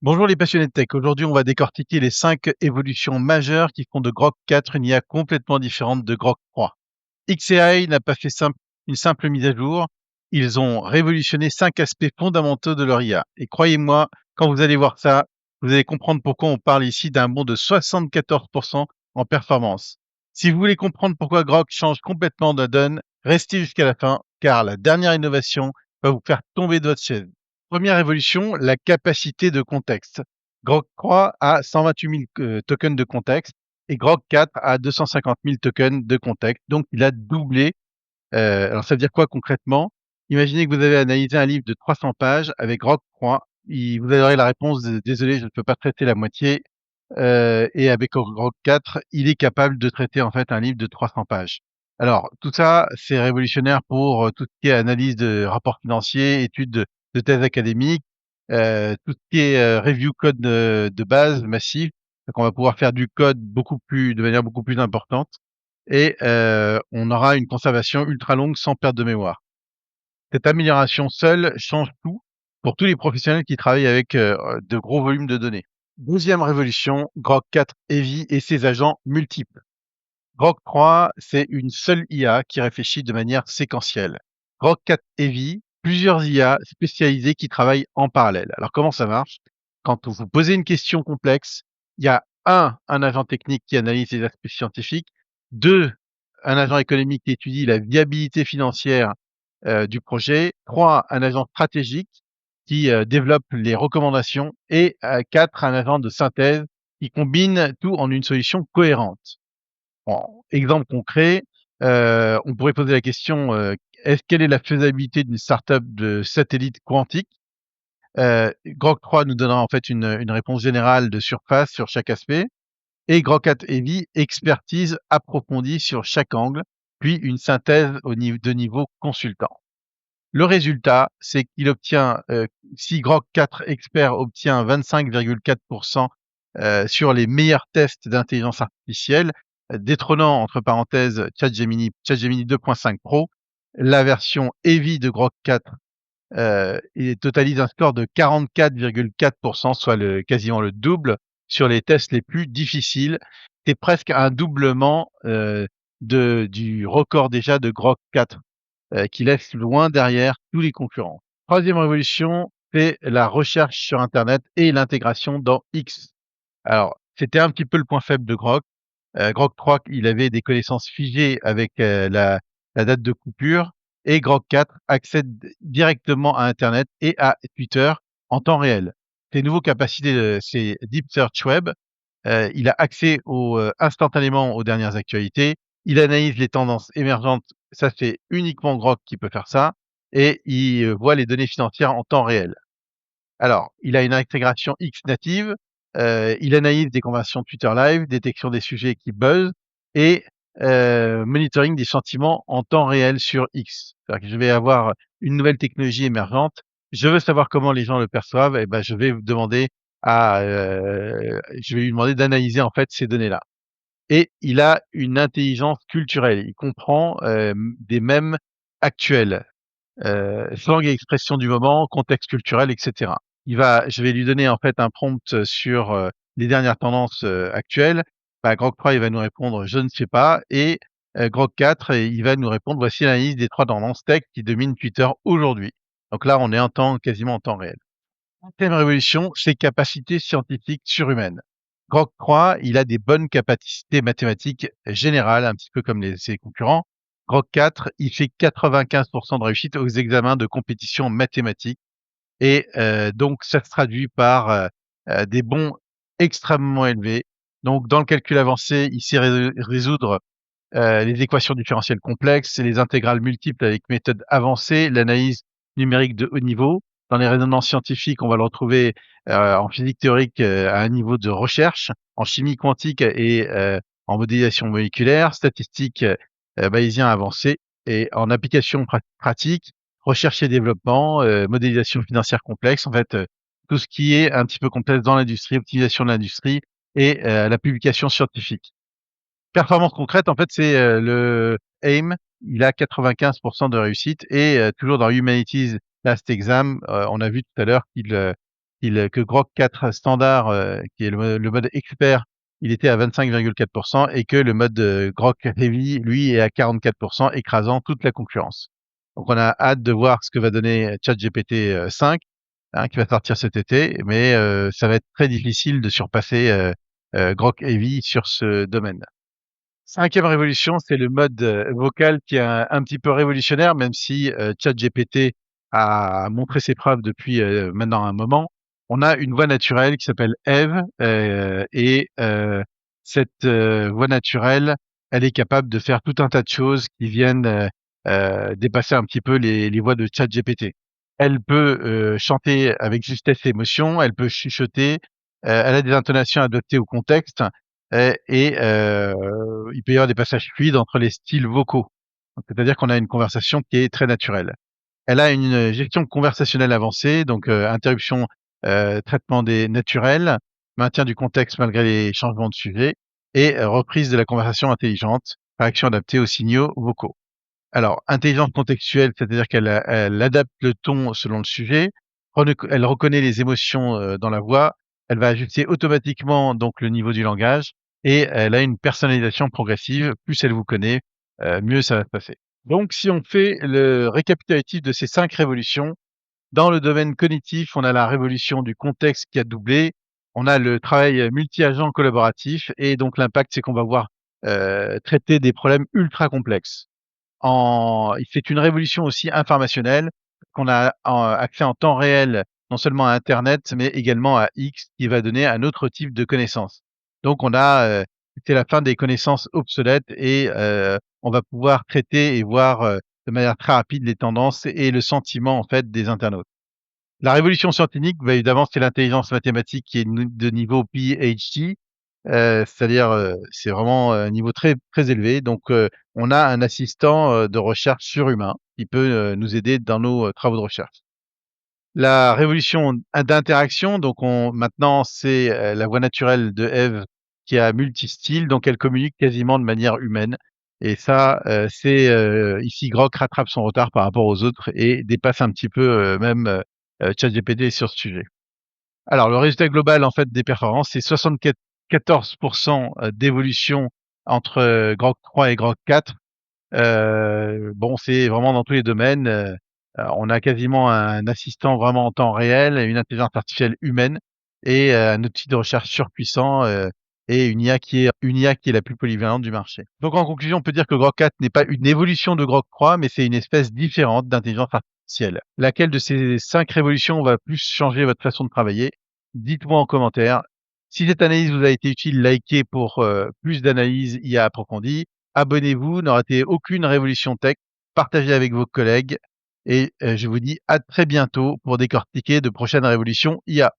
Bonjour les passionnés de tech. Aujourd'hui, on va décortiquer les 5 évolutions majeures qui font de Grok 4 une IA complètement différente de Grok 3. XAI n'a pas fait une simple mise à jour. Ils ont révolutionné 5 aspects fondamentaux de leur IA. Et croyez-moi, quand vous allez voir ça, vous allez comprendre pourquoi on parle ici d'un bond de 74% en performance. Si vous voulez comprendre pourquoi Grok change complètement de donne, restez jusqu'à la fin, car la dernière innovation va vous faire tomber de votre chaise. Première évolution, la capacité de contexte. Grok 3 a 128 000 tokens de contexte et Grok 4 a 250 000 tokens de contexte. Donc, il a doublé. Alors, ça veut dire quoi concrètement? Imaginez que vous avez analysé un livre de 300 pages avec Grok 3. Vous aurez la réponse désolé, je ne peux pas traiter la moitié. Et avec Grok 4, il est capable de traiter en fait un livre de 300 pages. Alors, tout ça, c'est révolutionnaire pour tout ce qui est analyse de rapports financiers, études de thèses académiques, tout ce qui est review code de base massif. Donc, on va pouvoir faire du code de manière beaucoup plus importante et on aura une conservation ultra longue sans perte de mémoire. Cette amélioration seule change tout pour tous les professionnels qui travaillent avec de gros volumes de données. Deuxième révolution, Grok 4 Heavy et ses agents multiples. Grok 3, c'est une seule IA qui réfléchit de manière séquentielle. Grok 4 Heavy, plusieurs IA spécialisées qui travaillent en parallèle. Alors comment ça marche? Quand vous posez une question complexe, il y a un agent technique qui analyse les aspects scientifiques, deux, un agent économique qui étudie la viabilité financière du projet, trois, un agent stratégique qui développe les recommandations et quatre, un agent de synthèse qui combine tout en une solution cohérente. En exemple concret, on pourrait poser la question, quelle est la faisabilité d'une startup de satellite quantique? Grok 3 nous donnera en fait une réponse générale de surface sur chaque aspect et Grok 4 Heavy, expertise approfondie sur chaque angle, puis une synthèse de niveau consultant. Le résultat, c'est qu'il obtient, si Grok 4 Expert obtient 25,4% sur les meilleurs tests d'intelligence artificielle, détrônant entre parenthèses ChatGemini 2.5 Pro, la version Heavy de Grok 4 et totalise un score de 44,4%, soit quasiment le double sur les tests les plus difficiles. C'est presque un doublement du record déjà de Grok 4 qui laisse loin derrière tous les concurrents. Troisième révolution, c'est la recherche sur Internet et l'intégration dans X. Alors, c'était un petit peu le point faible de Grok. Grok 3, il avait des connaissances figées avec la date de coupure, et Grok 4 accède directement à Internet et à Twitter en temps réel. Ces nouveaux capacités, c'est Deep Search Web. Il a accès instantanément aux dernières actualités. Il analyse les tendances émergentes. Ça, c'est uniquement Grok qui peut faire ça. Et il voit les données financières en temps réel. Alors, il a une intégration X native, il analyse des conversions Twitter Live, détection des sujets qui buzzent et monitoring des sentiments en temps réel sur X. C'est-à-dire que je vais avoir une nouvelle technologie émergente, je veux savoir comment les gens le perçoivent, et ben je vais lui demander d'analyser en fait ces données-là. Et il a une intelligence culturelle, il comprend des mèmes actuels, slang et expression du moment, contexte culturel, etc. Je vais lui donner en fait un prompt sur les dernières tendances actuelles. Bah, Grok 3, il va nous répondre je ne sais pas, et Grok 4, il va nous répondre voici l'analyse des trois tendances tech qui dominent Twitter aujourd'hui. Donc là, on est quasiment en temps réel. Cinquième révolution, ses capacités scientifiques surhumaines. Grok 3, il a des bonnes capacités mathématiques générales, un petit peu comme ses concurrents. Grok 4, il fait 95% de réussite aux examens de compétition mathématiques. Et donc, ça se traduit par des bons extrêmement élevés. Donc, dans le calcul avancé, il sait résoudre les équations différentielles complexes, les intégrales multiples avec méthode avancée, l'analyse numérique de haut niveau. Dans les résonances scientifiques, on va le retrouver en physique théorique à un niveau de recherche, en chimie quantique et en modélisation moléculaire, statistique bayésien avancé et en application pratique, recherche et développement, modélisation financière complexe, en fait, tout ce qui est un petit peu complexe dans l'industrie, optimisation de l'industrie et la publication scientifique. Performance concrète, en fait, c'est le AIM, il a 95% de réussite et toujours dans Humanities Last Exam, on a vu tout à l'heure qu'il que Grok 4 standard, qui est le mode expert, il était à 25,4% et que le mode Grok Heavy, lui, est à 44%, écrasant toute la concurrence. Donc on a hâte de voir ce que va donner ChatGPT 5, hein, qui va sortir cet été, mais ça va être très difficile de surpasser Grok Heavy sur ce domaine. Cinquième révolution, c'est le mode vocal qui est un petit peu révolutionnaire, même si ChatGPT a montré ses preuves depuis maintenant un moment. On a une voix naturelle qui s'appelle Eve, et cette voix naturelle, elle est capable de faire tout un tas de choses qui viennent dépasser un petit peu les voix de ChatGPT. Elle peut chanter avec justesse et émotion, elle peut chuchoter, elle a des intonations adaptées au contexte, il peut y avoir des passages fluides entre les styles vocaux. Donc, c'est-à-dire qu'on a une conversation qui est très naturelle. Elle a une gestion conversationnelle avancée, donc interruption, traitement des naturels, maintien du contexte malgré les changements de sujet et reprise de la conversation intelligente, réaction adaptée aux signaux vocaux. Alors, intelligence contextuelle, c'est-à-dire elle adapte le ton selon le sujet, elle reconnaît les émotions dans la voix, elle va ajuster automatiquement donc le niveau du langage et elle a une personnalisation progressive. Plus elle vous connaît, mieux ça va se passer. Donc, si on fait le récapitulatif de ces 5 révolutions, dans le domaine cognitif, on a la révolution du contexte qui a doublé, on a le travail multi-agent collaboratif et donc l'impact, c'est qu'on va voir traiter des problèmes ultra complexes. C'est une révolution aussi informationnelle, qu'on a accès en temps réel, non seulement à Internet, mais également à X, qui va donner un autre type de connaissances. Donc on a, c'est la fin des connaissances obsolètes et on va pouvoir traiter et voir de manière très rapide les tendances et le sentiment en fait des internautes. La révolution scientifique, bah, évidemment, c'est l'intelligence mathématique qui est de niveau PhD, c'est-à-dire, c'est vraiment un niveau très, très élevé. Donc, on a un assistant, de recherche surhumain qui peut, nous aider dans nos, travaux de recherche. La révolution d'interaction, donc maintenant, c'est, la voix naturelle de Eve qui a multi-style, donc elle communique quasiment de manière humaine et ça, ici Grok rattrape son retard par rapport aux autres et dépasse un petit peu, même, ChatGPT sur ce sujet. Alors le résultat global, en fait, des performances, c'est 74% d'évolution entre, Grok 3 et Grok 4. Bon, c'est vraiment dans tous les domaines, on a quasiment un assistant vraiment en temps réel, une intelligence artificielle humaine et un outil de recherche surpuissant, et une IA qui est la plus polyvalente du marché. Donc en conclusion, on peut dire que Grok 4 n'est pas une évolution de Grok 3, mais c'est une espèce différente d'intelligence artificielle. Laquelle de ces 5 révolutions va plus changer votre façon de travailler? Dites-moi en commentaire. Si cette analyse vous a été utile, likez pour, plus d'analyses IA approfondies. Abonnez-vous, ne ratez aucune révolution tech, partagez avec vos collègues et je vous dis à très bientôt pour décortiquer de prochaines révolutions IA.